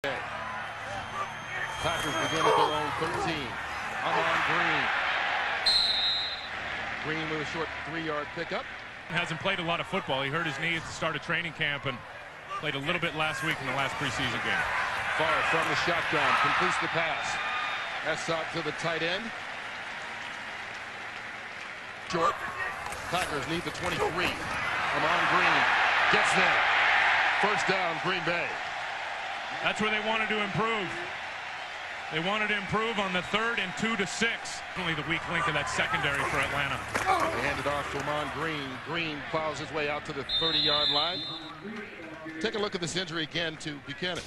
Packers begin at their own 13. Amon Green. Green with a short 3-yard pickup. Hasn't played a lot of football. He hurt his knee at the start of training camp and played a little bit last week in the last preseason game. Favre from the shotgun completes the pass. That's out to the tight end. Short. Packers need the 23. Amon Green gets there. First down, Green Bay. That's where they wanted to improve. They wanted to improve on the 3rd and 2 to 6. Only the weak link of that secondary for Atlanta. They hand it off to Amon Green. Green plows his way out to the 30-yard line. Take a look at this injury again to Buchanan.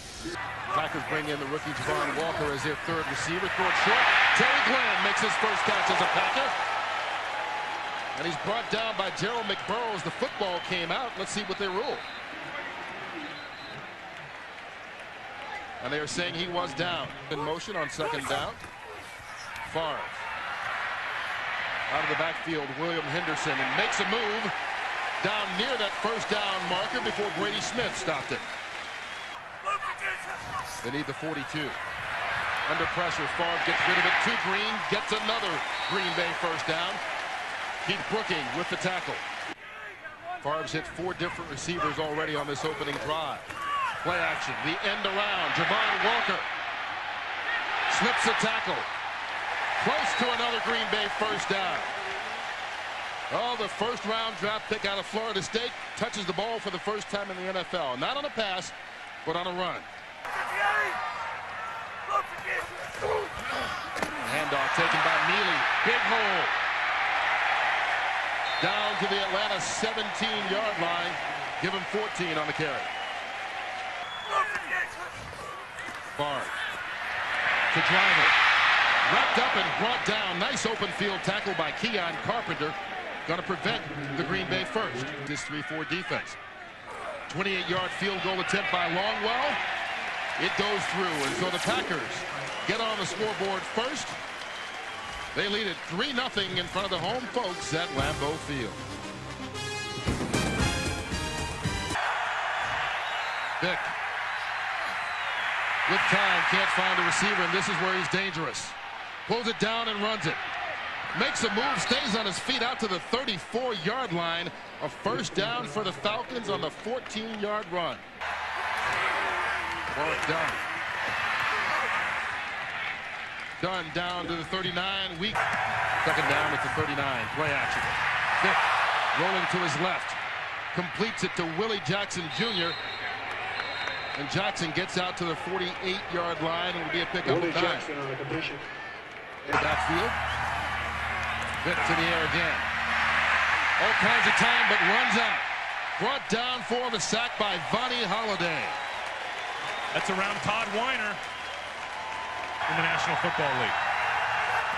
Packers bring in the rookie Javon Walker as their 3rd receiver. Throw it short. Terry Glenn makes his first catch as a Packer. And he's brought down by Gerald McBurrows. The football came out. Let's see what they rule. And they are saying he was down. In motion on 2nd down. Favre. Out of the backfield, William Henderson, and makes a move down near that first down marker before Brady Smith stopped it. They need the 42. Under pressure, Favre gets rid of it to Green, gets another Green Bay first down. Keith Brooking with the tackle. Favre's hit 4 different receivers already on this opening drive. Play action, the end around, Javon Walker slips the tackle. Close to another Green Bay first down. Oh, the first-round draft pick out of Florida State touches the ball for the first time in the NFL. Not on a pass, but on a run. Handoff taken by Neely. Big hole. Down to the Atlanta 17-yard line. Give him 14 on the carry. Favre to Driver. Wrapped up and brought down. Nice open field tackle by Keon Carpenter. Going to prevent the Green Bay first. This 3-4 defense. 28-yard field goal attempt by Longwell. It goes through, and so the Packers get on the scoreboard first. They lead it 3-0 in front of the home folks at Lambeau Field. Vick. With time, can't find a receiver, and this is where he's dangerous. Pulls it down and runs it. Makes a move, stays on his feet out to the 34-yard line. A first down for the Falcons on the 14-yard run. Warwick Dunn. Dunn down to the 39. Weak. 2nd down at the 39. Play action. Vick rolling to his left. Completes it to Willie Jackson Jr. And Jackson gets out to the 48-yard line. It will be a pickup of 9. Jackson on the completion. Backfield. Vick to the air again. All kinds of time, but runs out. Brought down for the sack by Vonnie Holliday. That's around Todd Weiner in the National Football League.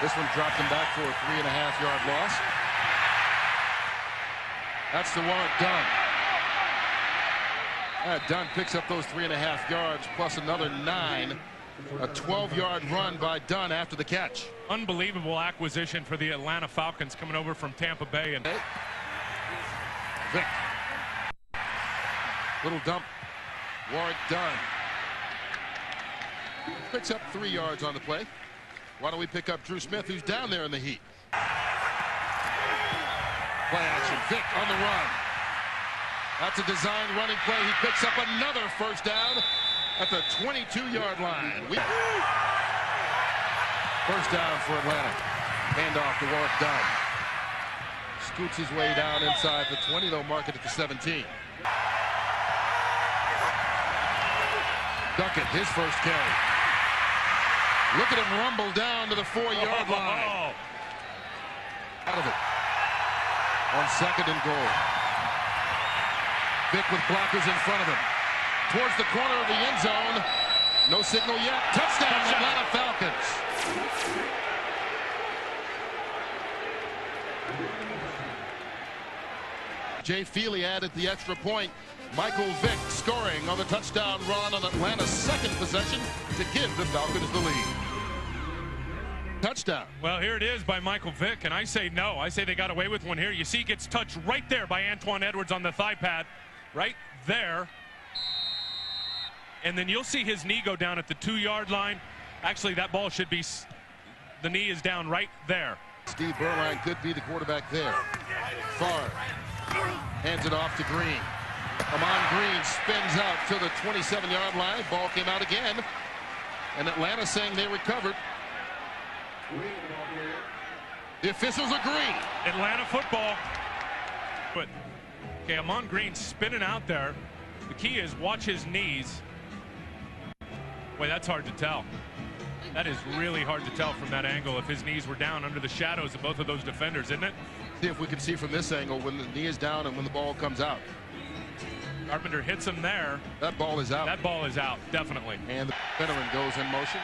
This one dropped him back for a 3.5-yard loss. That's the Warwick Dunn. Dunn picks up those 3.5 yards plus another 9. A 12-yard run by Dunn after the catch. Unbelievable acquisition for the Atlanta Falcons coming over from Tampa Bay. And Vick. Little dump. Warwick Dunn. Picks up 3 yards on the play. Why don't we pick up Drew Smith, who's down there in the heat. Play action. Vick on the run. That's a designed running play. He picks up another first down at the 22-yard line. First down for Atlanta. Handoff to Warwick Dunn. Scoots his way down inside the 20. They'll mark it at the 17. Duckett, his first carry. Look at him rumble down to the 4-yard line. Out of it. On 2nd and goal. Vick with blockers in front of him. Towards the corner of the end zone. No signal yet. Touchdown, Atlanta Falcons. Jay Feely added the extra point. Michael Vick scoring on the touchdown run on Atlanta's 2nd possession to give the Falcons the lead. Touchdown. Well, here it is by Michael Vick, and I say no. I say they got away with one here. You see, he gets touched right there by Antoine Edwards on the thigh pad. Right there. and then you'll see his knee go down at the 2-yard line. Actually, that ball should be, the knee is down right there. Steve Berline could be the quarterback there. Favre hands it off to Green. Amon Green spins out to the 27-yard line. Ball came out again. And Atlanta saying they recovered. The officials agree. Atlanta football. But, okay, Amon Green spinning out there. The key is watch his knees. Boy, that's hard to tell. That is really hard to tell from that angle if his knees were down under the shadows of both of those defenders, isn't it? See if we can see from this angle when the knee is down and when the ball comes out. Carpenter hits him there. That ball is out. That ball is out, definitely. And the veteran goes in motion.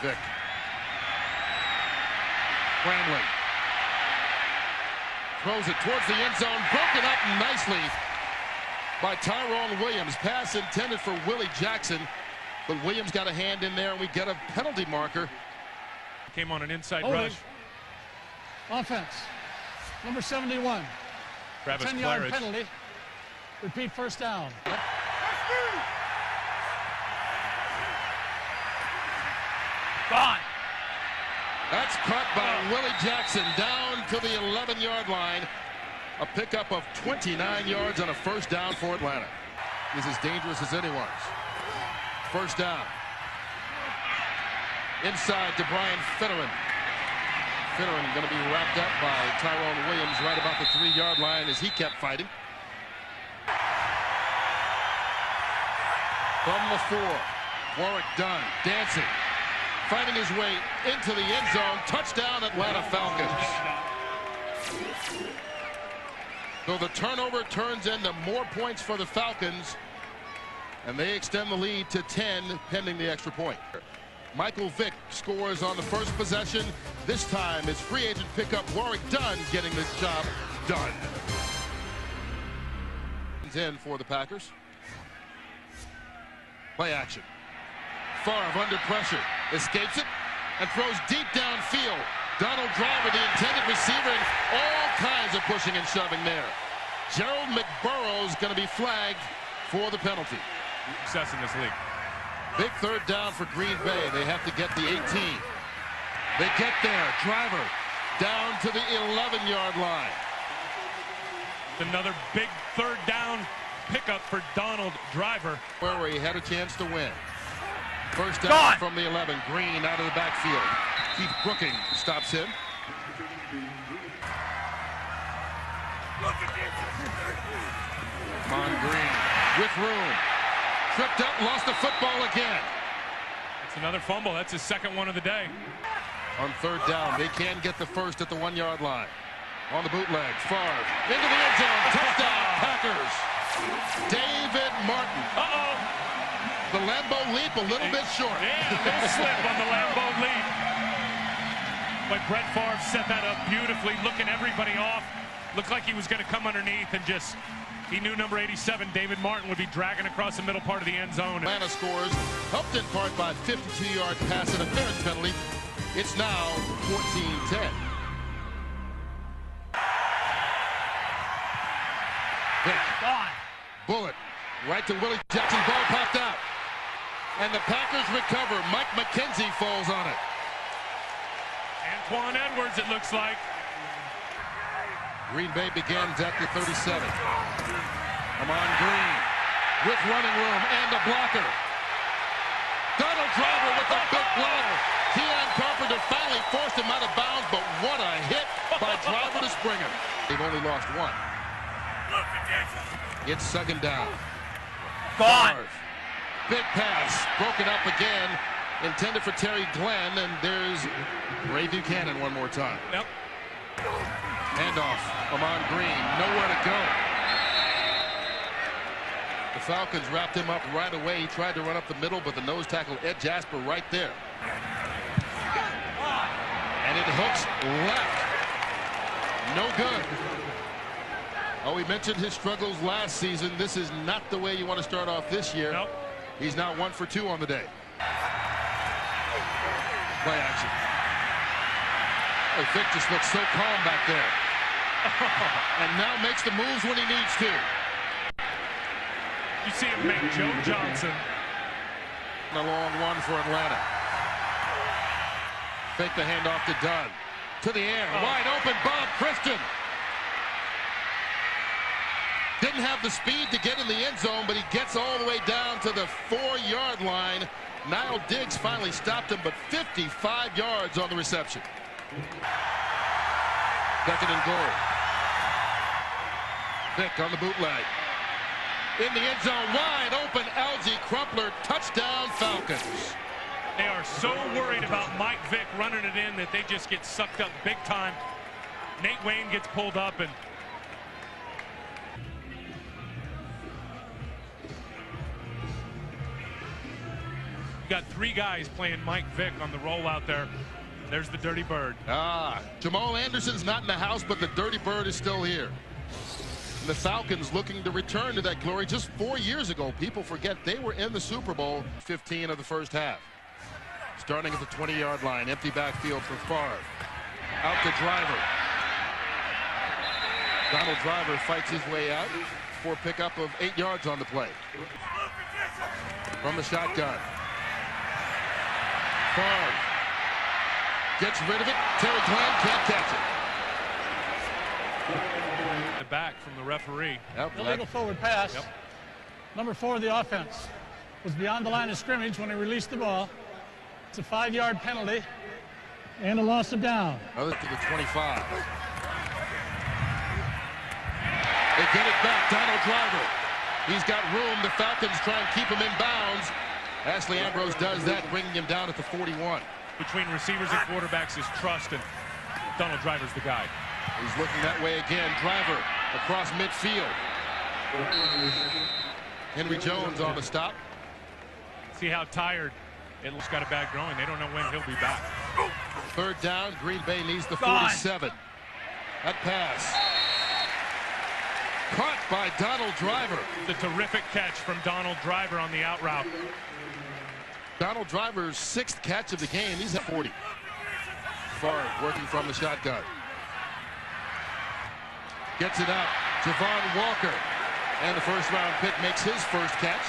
Vick. Bramley. Throws it towards the end zone. Broken up nicely by Tyrone Williams. Pass intended for Willie Jackson. But Williams got a hand in there, and we get a penalty marker. Came on an inside Holding. rush. Offense. Number 71. Travis 10-yard Claridge. penalty. Repeat first down. Gone. That's caught by Willie Jackson down to the 11-yard line. A pickup of 29 yards on a first down for Atlanta. Is as dangerous as anyone's. First down. Inside to Brian Fitterin. Fitterin going to be wrapped up by Tyrone Williams right about the 3-yard line as he kept fighting. From the 4, Warwick Dunn dancing, finding his way into the end zone. Touchdown, Atlanta Falcons. So the turnover turns into more points for the Falcons, and they extend the lead to 10 pending the extra point. Michael Vick scores on the first possession. This time it's free agent pickup Warwick Dunn getting the job done. In for the Packers. Play action. Favre under pressure, escapes it, and throws deep downfield. Donald Driver, the intended receiver, and all kinds of pushing and shoving there. Gerald McBurrow's going to be flagged for the penalty. Success in this league. Big third down for Green Bay. They have to get the 18. They get there. Driver down to the 11-yard line. Another big third down pickup for Donald Driver. Where he had a chance to win. First down from the 11. Green out of the backfield. Keith Brooking stops him. Amon Green with room. Tripped up, lost the football again. It's another fumble. That's his second one of the day. On third down, they can get the first at the 1-yard line. On the bootleg, Favre into the end zone. Touchdown, Packers. David Martin. Uh-oh. The Lambeau leap a little bit short. Yeah, a little slip on the Lambeau leap. But Brett Favre set that up beautifully, looking everybody off. Looked like he was going to come underneath and just, he knew number 87, David Martin, would be dragging across the middle part of the end zone. Atlanta scores, helped in part by 52-yard pass interference penalty. It's now 14-10. Bullet right to Willie Jackson. Ball popped out. And the Packers recover. Mike McKenzie falls on it. Antoine Edwards, it looks like. Green Bay begins at the 37. Amon Green with running room and a blocker. Donald Driver with a big block. Keon Carpenter finally forced him out of bounds, but what a hit by Driver to spring him. They've only lost one. It's second down. Gone. Big pass, broken up again, intended for Terry Glenn, and there's Ray Buchanan one more time. Yep. Handoff, Amon Green, nowhere to go. The Falcons wrapped him up right away. He tried to run up the middle, but the nose tackle, Ed Jasper, right there. And it hooks left. No good. Oh, we mentioned his struggles last season. This is not the way you want to start off this year. Nope. He's now 1 for 2 on the day. Play action. Oh, Vick just looks so calm back there. And now makes the moves when he needs to. You see him make Joe Johnson. A long one for Atlanta. Fake the handoff to Dunn. To the air. Wide open. Bob Christian. Didn't have the speed to get in the end zone, but he gets all the way down to the 4-yard line. Niall Diggs finally stopped him, but 55 yards on the reception. Second and goal. Vick on the bootleg. In the end zone, wide open, Algie Crumpler, touchdown Falcons. They are so worried about Mike Vick running it in that they just get sucked up big time. Nate Wayne gets pulled up, and you got 3 guys playing Mike Vick on the rollout there. There's the Dirty Bird. Jamal Anderson's not in the house, but the Dirty Bird is still here. And the Falcons looking to return to that glory. Just 4 years ago, people forget they were in the Super Bowl 15 of the first half. Starting at the 20-yard line, empty backfield for Favre. Out to Driver. Donald Driver fights his way out for a pickup of 8 yards on the play. From the shotgun. Favre gets rid of it. Terry Glenn can't catch it. The back from the referee. Illegal forward pass. Yep. Number 4 of the offense was beyond the line of scrimmage when he released the ball. It's a 5-yard penalty and a loss of down. Another to the 25. They get it back. Donald Driver. He's got room. The Falcons try and keep him in bounds. Ashley Ambrose does that, bringing him down at the 41. Between receivers and quarterbacks is trust, and Donald Driver's the guy. He's looking that way again. Driver across midfield. Henry Jones on the stop. See how tired it looks. Got a bad groin. They don't know when he'll be back. Third down. Green Bay needs the 47. That pass. Caught by Donald Driver. The terrific catch from Donald Driver on the out route. Donald Driver's 6th catch of the game. He's at 40. Favre working from the shotgun. Gets it out. Javon Walker. And the first-round pick makes his first catch.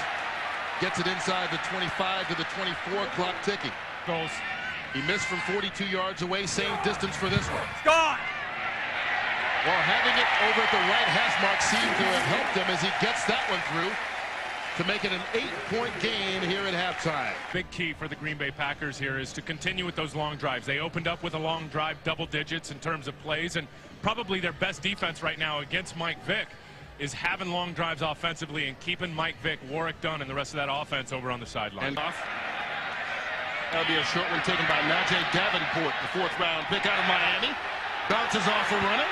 Gets it inside the 25 to the 24, clock ticking. Goals. He missed from 42 yards away, same distance for this one. It's gone! Well, having it over at the right hash mark seemed to have helped him as he gets that one through to make it an 8-point game here at halftime. Big key for the Green Bay Packers here is to continue with those long drives. They opened up with a long drive, double digits in terms of plays, and probably their best defense right now against Mike Vick is having long drives offensively and keeping Mike Vick, Warwick Dunn, and the rest of that offense over on the sideline. And off. That'll be a short one taken by Najee Davenport, the 4th-round pick out of Miami. Bounces off a runner.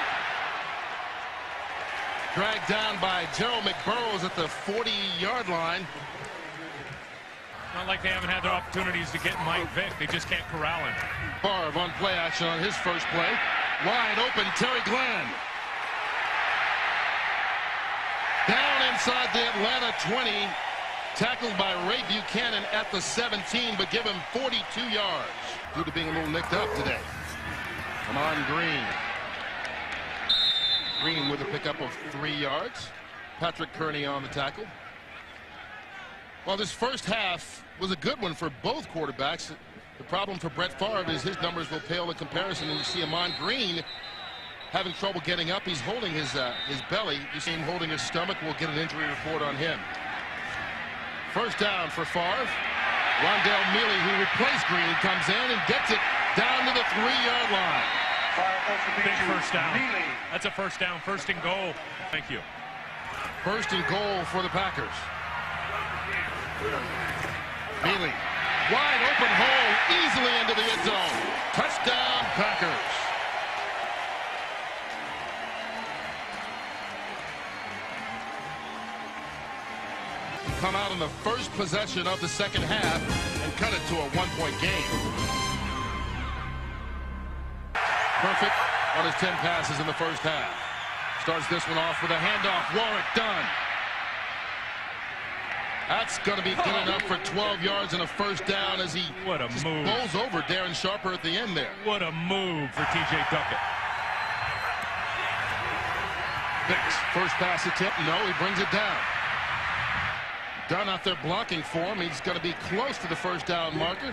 Dragged down by Gerald McBurrows at the 40-yard line. Not like they haven't had their opportunities to get Mike Vick. They just can't corral him. Favre on play action on his first play. Wide open, Terry Glenn. Down inside the Atlanta 20. Tackled by Ray Buchanan at the 17, but give him 42 yards. Due to being a little nicked up today. Amon Green. Green with a pickup of 3 yards. Patrick Kearney on the tackle. Well, this first half was a good one for both quarterbacks. The problem for Brett Favre is his numbers will pale in comparison. And you see Amon Green having trouble getting up. He's holding his belly. You see him holding his stomach. We'll get an injury report on him. First down for Favre. Rondell Mealy, who replaced Green, comes in and gets it down to the 3-yard line. Big first down. That's a first down, first and goal. Thank you. First and goal for the Packers. Mealy, wide open hole, easily into the end zone. Touchdown, Packers. Come out in the first possession of the second half and cut it to a 1-point game. Perfect on his 10 passes in the first half. Starts this one off with a handoff. Warwick Dunn. That's going to be good enough for 12 yards and a first down as he bowls over Darren Sharper at the end there. What a move for T.J. Duckett. Vick's first pass attempt. No, he brings it down. Dunn out there blocking for him. He's going to be close to the first down marker.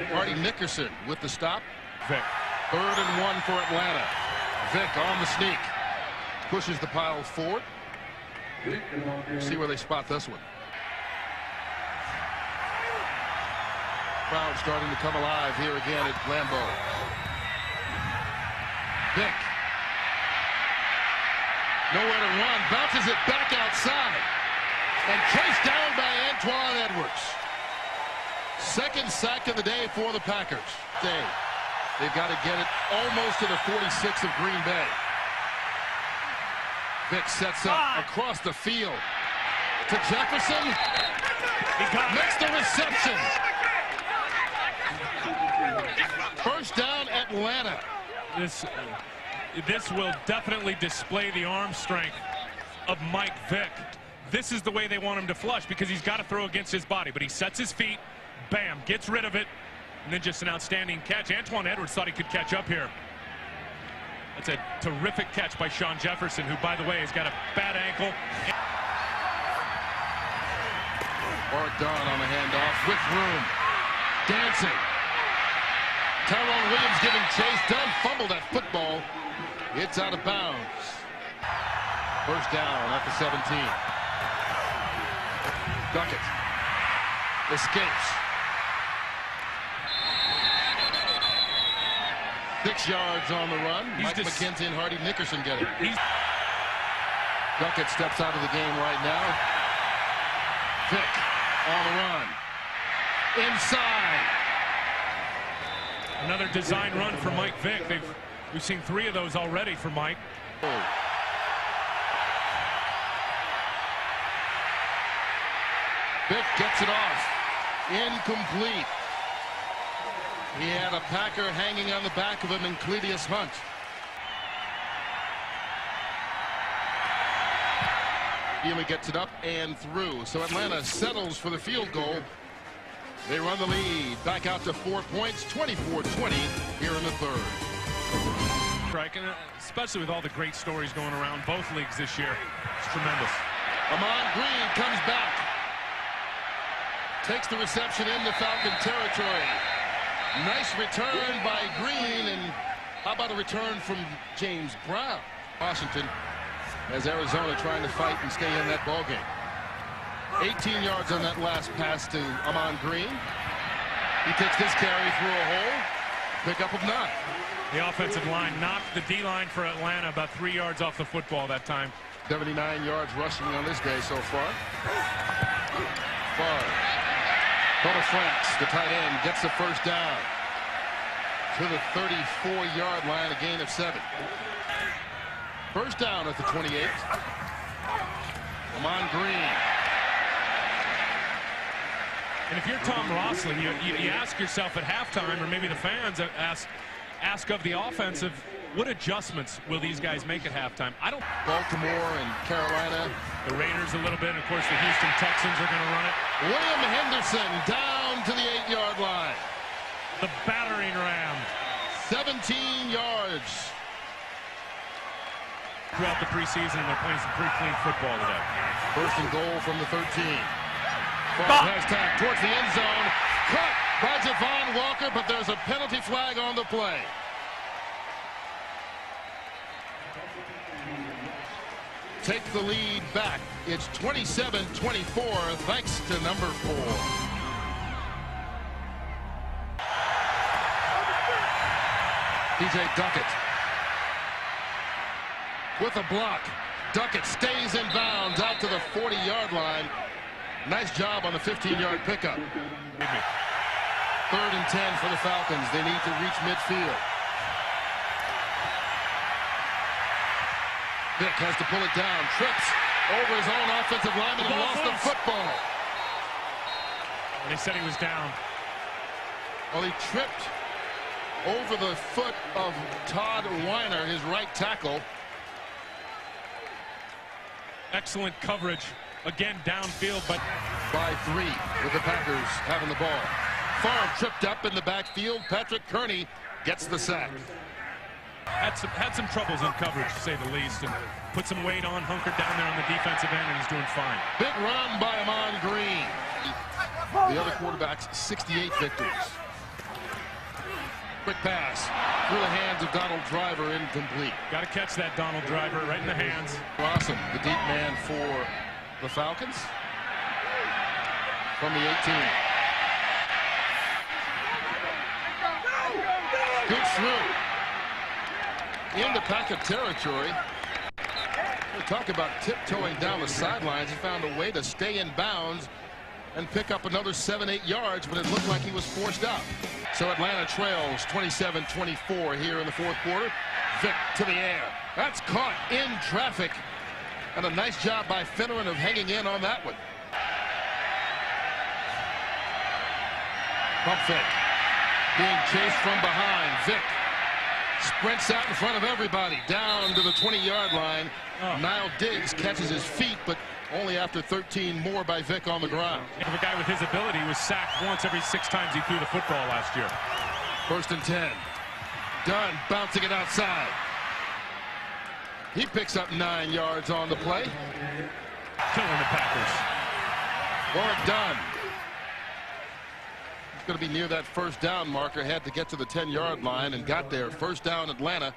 Hardy Nickerson with the stop. Vick. 3rd and 1 for Atlanta. Vick on the sneak. Pushes the pile forward. See where they spot this one. Crowd starting to come alive here again at Lambeau. Vick. Nowhere to run. Bounces it back outside. And chased down by Antoine Edwards. 2nd sack of the day for the Packers. They've got to get it almost to the 46 of Green Bay. Vick sets up across the field to Jefferson. Makes the reception. First down, Atlanta. This will definitely display the arm strength of Mike Vick. This is the way they want him to flush because he's got to throw against his body, but he sets his feet, bam, gets rid of it, and then just an outstanding catch. Antoine Edwards thought he could catch up here. That's a terrific catch by Sean Jefferson, who, by the way, has got a bad ankle. Bart Dunn on the handoff with room. Dancing. Tyrone Williams giving chase. Dunn fumbled that football. It's out of bounds. First down at the 17. Duckett escapes. 6 yards on the run. Mike McKenzie and Hardy Nickerson get it. Duckett steps out of the game right now. Vick on the run. Inside. Another design run for Mike Vick. We've seen 3 of those already for Mike. Vick gets it off. Incomplete. He had a Packer hanging on the back of him in Cledius Hunt. Healy gets it up and through. So Atlanta settles for the field goal. They run the lead back out to 4 points, 24-20 here in the 3rd. Striking, especially with all the great stories going around both leagues this year. It's tremendous. Amon Green comes back. Takes the reception into Falcon territory. Nice return by Green, and how about a return from James Brown? Washington, as Arizona trying to fight and stay in that ballgame. 18 yards on that last pass to Amon Green. He takes this carry through a hole. Pickup of 9. The offensive line knocked the D-line for Atlanta about 3 yards off the football that time. 79 yards rushing on this day so far. Favre. Toto Franks, the tight end, gets the first down to the 34-yard line, a gain of 7. First down at the 28. Amon Green. And if you're Tom Rossley, you ask yourself at halftime, or maybe the fans ask of the offensive, what adjustments will these guys make at halftime? I don't. Baltimore and Carolina. The Raiders a little bit, and of course the Houston Texans are going to run it. William Henderson down to the 8-yard line. The battering ram. 17 yards. Throughout the preseason, and they're playing some pretty clean football today. First and goal from the 13. Favre has time towards the end zone. Caught by Javon Walker, but there's a penalty flag on the play. Take the lead back. It's 27-24 thanks to number 4. DJ Duckett with a block. Duckett stays in bounds out to the 40-yard line. Nice job on the 15-yard pickup. 3rd and 10 for the Falcons. They need to reach midfield. Vick has to pull it down. Trips over his own offensive lineman and lost the football. And they said he was down. Well, he tripped over the foot of Todd Weiner, his right tackle. Excellent coverage. Again, downfield, but by 3 with the Packers having the ball. Favre tripped up in the backfield. Patrick Kearney gets the sack. Had some troubles in coverage, to say the least, and put some weight on, hunkered down there on the defensive end, and he's doing fine. Big run by Amon Green. The other quarterback's 68 victories. Quick pass through the hands of Donald Driver, incomplete. Got to catch that Donald Driver right in the hands. Awesome, the deep man for the Falcons from the 18. Good through into Packer territory. We talk about tiptoeing down the sidelines. He found a way to stay in bounds and pick up another 7-8 yards, but it looked like he was forced out. So Atlanta trails 27-24 here in the fourth quarter. Vick to the air. That's caught in traffic. And a nice job by Finneran of hanging in on that one. Pump fake. Being chased from behind. Vick sprints out in front of everybody. Down to the 20-yard line. Niall Diggs catches his feet, but only after 13 more by Vick on the ground. If a guy with his ability was sacked once every 6 times he threw the football last year. 1st and 10. Dunn bouncing it outside. He picks up 9 yards on the play. Killing the Packers. Warwick Dunn. He's going to be near that first down marker. Had to get to the 10-yard line and got there. First down, Atlanta.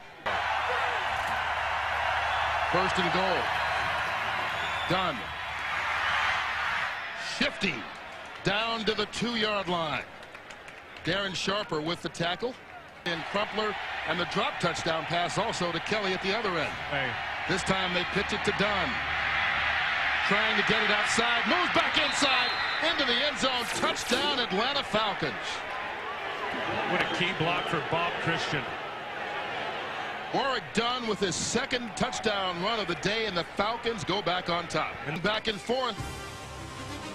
1st and goal. Dunn. Shifting down to the 2-yard line. Darren Sharper with the tackle. And Crumpler and the drop touchdown pass also to Kelly at the other end. Hey. This time they pitch it to Dunn. Trying to get it outside. Moves back inside into the end zone. Touchdown, Atlanta Falcons. What a key block for Bob Christian. Warwick Dunn with his 2nd touchdown run of the day, and the Falcons go back on top. And back and forth.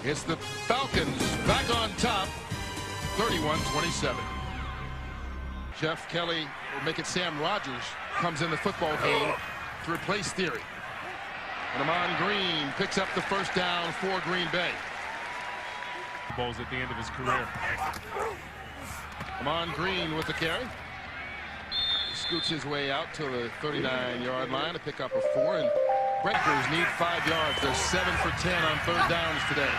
It's the Falcons back on top, 31-27. Jeff Kelly, or make it Sam Rogers, comes in the football game to replace Theory. And Amon Green picks up the first down for Green Bay. Bowls at the end of his career. Amon Green with the carry. Scoots his way out to the 39-yard line to pick up a 4. And Breakers need 5 yards. They're 7 for 10 on 3rd downs today.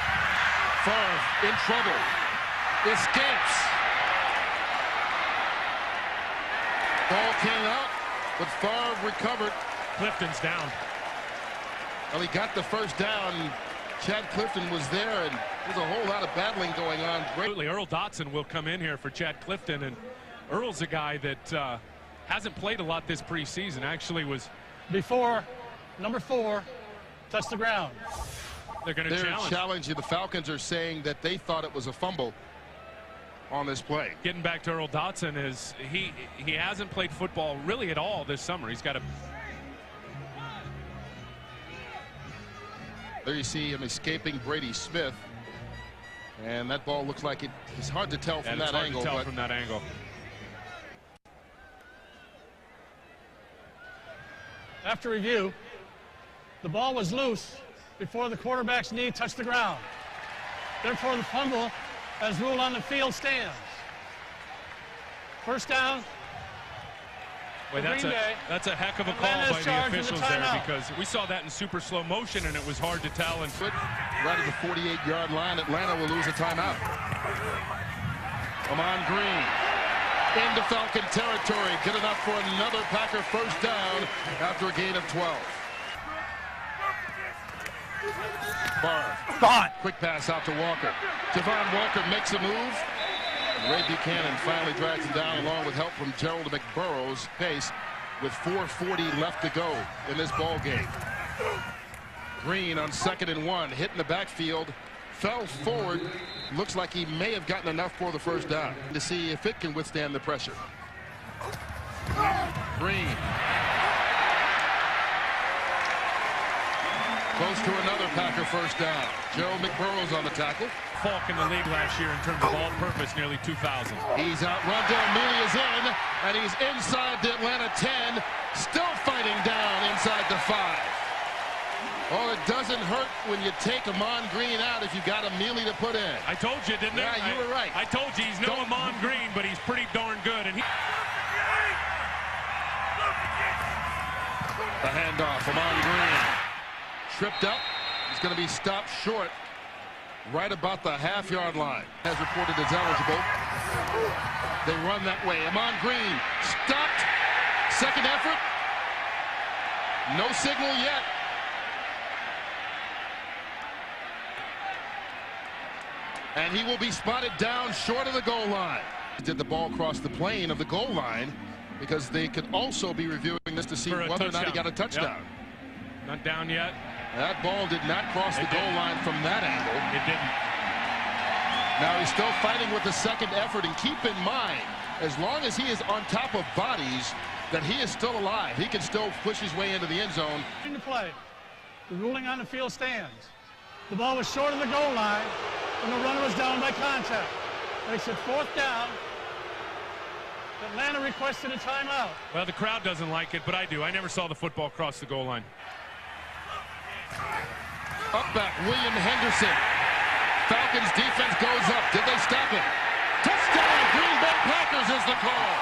Favre in trouble. Escapes. Ball came out, but Favre recovered. Clifton's down. Well, he got the first down. Chad Clifton was there, and there's a whole lot of battling going on. Absolutely. Earl Dotson will come in here for Chad Clifton, and Earl's a guy that hasn't played a lot this preseason. Actually was before number 4 touched the ground. They're going to challenge you. The Falcons are saying that they thought it was a fumble on this play. Getting back to Earl Dotson, is he hasn't played football really at all this summer. He's got a... There you see him escaping Brady Smith, and that ball looks like it's hard to tell from that angle. From that angle. After review, the ball was loose before the quarterback's knee touched the ground. Therefore, the fumble, as ruled on the field, stands. First down. Well, that's a heck of a call by the officials there, because we saw that in super slow motion and it was hard to tell. And right at the 48-yard line, Atlanta will lose a timeout. Amon Green into Falcon territory. Good enough for another Packer first down after a gain of 12. Favre. Quick pass out to Walker. Javon Walker makes a move. Ray Buchanan finally drags him down along with help from Gerald McBurrow's pace with 4:40 left to go in this ball game. Green on 2nd and 1, hit in the backfield, fell forward. Looks like he may have gotten enough for the first down to see if it can withstand the pressure. Green. Close to another Packer first down. Gerald McBurrow's on the tackle. Falk in the league last year in terms of all-purpose, nearly 2,000. He's out. Rondell Mooney is in, and he's inside the Atlanta 10, still fighting down inside the 5. Oh, it doesn't hurt when you take Amon Green out if you got a mealy to put in. I told you, didn't I? Yeah, you were right. I told you he's no Amon Green, but he's pretty darn good. And handoff. Amon Green tripped up. He's going to be stopped short right about the half-yard line. As reported as eligible. They run that way. Amon Green stopped. Second effort. No signal yet. And he will be spotted down short of the goal line. Did the ball cross the plane of the goal line, because they could also be reviewing this to see whether or not he got a touchdown. Yep. Not down yet. That ball did not cross the goal line from that angle. It didn't. Now he's still fighting with the second effort, and keep in mind, as long as he is on top of bodies, that he is still alive. He can still push his way into the end zone. To play. The ruling on the field stands. The ball was short of the goal line, and the runner was down by contact. Makes it 4th down. Atlanta requested a timeout. Well, the crowd doesn't like it, but I do. I never saw the football cross the goal line. Up back, William Henderson. Falcons defense goes up. Did they stop him? Touchdown, Green Bay Packers is the call.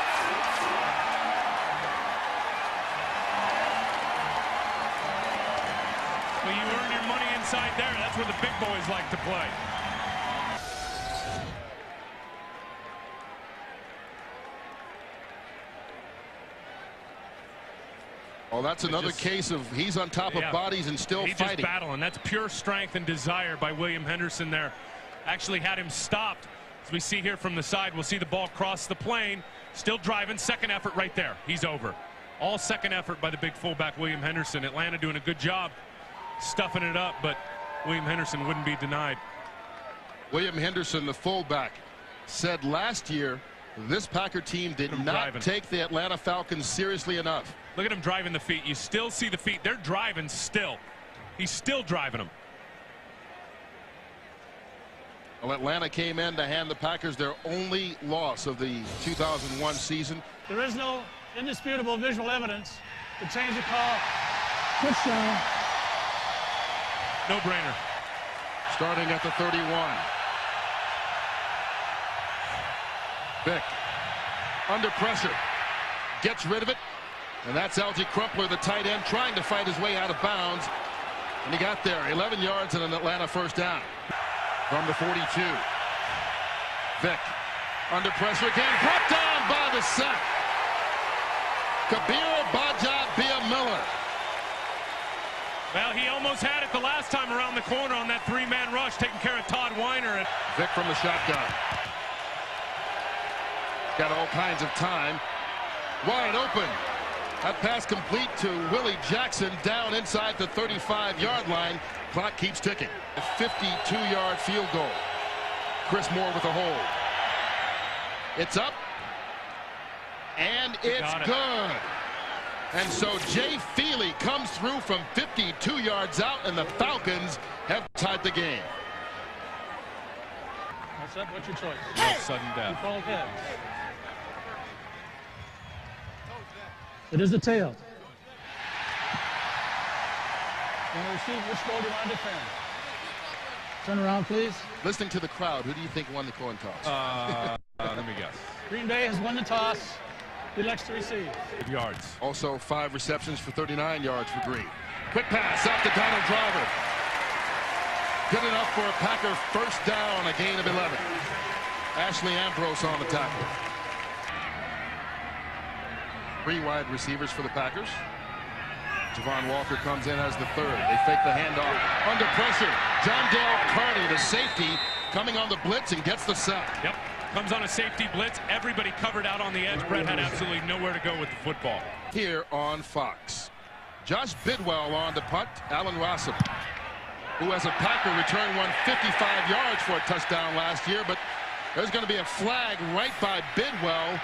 Well, you earn your money inside there. That's where the big boys like to play. Well, that's another case of he's on top of bodies and still fighting. He's just battling. That's pure strength and desire by William Henderson there. Actually had him stopped. As we see here from the side, we'll see the ball cross the plane. Still driving. Second effort right there. He's over. All second effort by the big fullback, William Henderson. Atlanta doing a good job stuffing it up, but William Henderson wouldn't be denied. William Henderson, the fullback, said last year this Packer team did not take the Atlanta Falcons seriously enough. Look at him driving the feet. You still see the feet. They're driving still. He's still driving them. Well, Atlanta came in to hand the Packers their only loss of the 2001 season. There is no indisputable visual evidence to change the call. Touchdown. No brainer. Starting at the 31. Vick under pressure. Gets rid of it. And that's Algie Crumpler, the tight end, trying to fight his way out of bounds. And he got there. 11 yards and an Atlanta first down. From the 42. Vick under pressure again. Brought down by the sack. Kabir Bajad Miller. Well, he almost had it the last time around the corner on that three-man rush, taking care of Todd Weiner. Vick from the shotgun. Got all kinds of time. Wide open. That pass complete to Willie Jackson down inside the 35-yard line. Clock keeps ticking. A 52-yard field goal. Chris Moore with a hold. It's up. And it's good. And so Jay Feely comes through from 52 yards out, and the Falcons have tied the game. What's up? What's your choice? No sudden death. You called heads. It is the tail. Which goal do you want to defend? Turn around, please. Listening to the crowd, who do you think won the coin toss? Let me guess. Green Bay has won the toss. He elects to receive. 5 yards. Also 5 receptions for 39 yards for Green. Quick pass out to Donald Driver. Good enough for a Packer first down, a gain of 11. Ashley Ambrose on the tackle. 3 wide receivers for the Packers. Javon Walker comes in as the third. They fake the handoff. Under pressure, John Dale Carney, the safety, coming on the blitz and gets the sack. Yep. Comes on a safety blitz. Everybody covered out on the edge. Brett had absolutely nowhere to go with the football. Here on Fox. Josh Bidwell on the punt. Allen Rossum, who as a Packer returned one 55 yards for a touchdown last year, but there's going to be a flag right by Bidwell,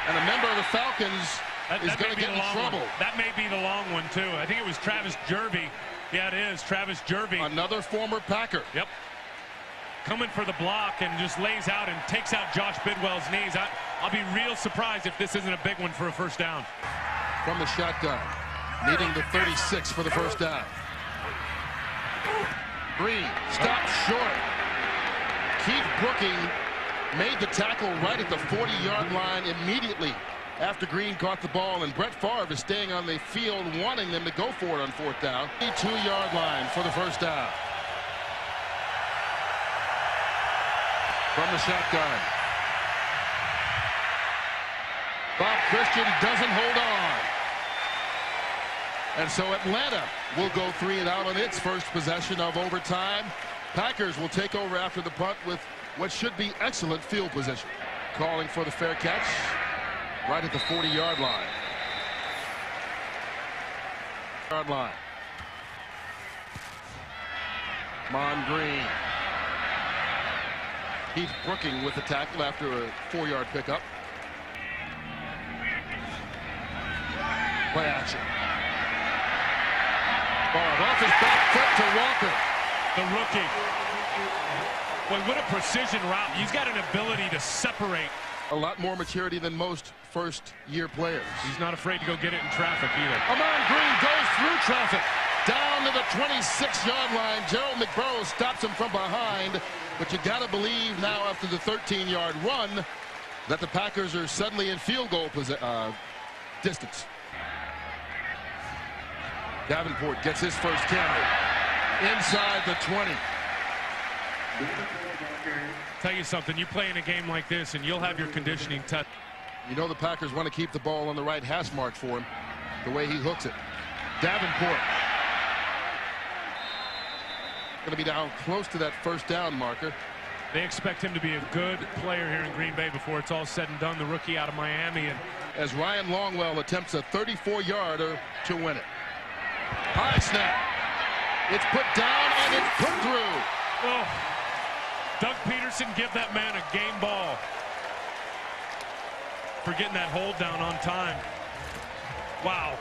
and a member of the Falcons is going to get in trouble. That may be the long one, too. I think it was Travis Jervey. Yeah, it is. Travis Jervey. Another former Packer. Yep. Coming for the block and just lays out and takes out Josh Bidwell's knees. I'll be real surprised if this isn't a big one for a first down. From the shotgun, needing the 36 for the first down. Green stopped short. Keith Brooking made the tackle right at the 40-yard line immediately after Green caught the ball, and Brett Favre is staying on the field wanting them to go for it on 4th down. 2-yard line for the first down. From the shotgun. Bob Christian doesn't hold on. And so Atlanta will go 3 and out on its first possession of overtime. Packers will take over after the punt with what should be excellent field position. Calling for the fair catch right at the 40-yard line. Mon Green. Heath Brooking with the tackle after a 4-yard pickup. Play action. Ball off his back foot to Walker. The rookie. Boy, what a precision route. He's got an ability to separate. A lot more maturity than most first-year players. He's not afraid to go get it in traffic either. Amon Green goes through traffic. Down to the 26-yard line. Gerald McBurrow stops him from behind. But you got to believe now after the 13-yard run that the Packers are suddenly in field goal distance. Davenport gets his first carry inside the 20. Tell you something, you play in a game like this and you'll have your conditioning test. You know the Packers want to keep the ball on the right hash mark for him, the way he hooks it. Davenport going to be down close to that first down marker. They expect him to be a good player here in Green Bay before it's all said and done, the rookie out of Miami. And as Ryan Longwell attempts a 34-yarder to win it. High snap. It's put down and it's put through. Oh, Doug Peterson, give that man a game ball for getting that hold down on time. Wow.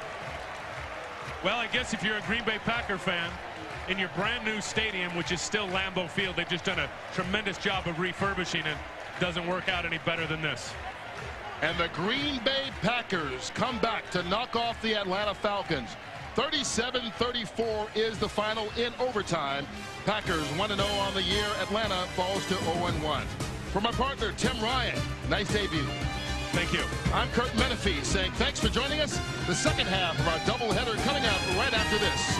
Well, I guess if you're a Green Bay Packer fan, in your brand new stadium, which is still Lambeau Field, they've just done a tremendous job of refurbishing it. Doesn't work out any better than this. And the Green Bay Packers come back to knock off the Atlanta Falcons. 37-34 is the final in overtime. Packers 1-0 on the year. Atlanta falls to 0-1. For my partner, Tim Ryan, nice debut. Thank you. I'm Kurt Menefee saying thanks for joining us. The second half of our doubleheader coming up right after this.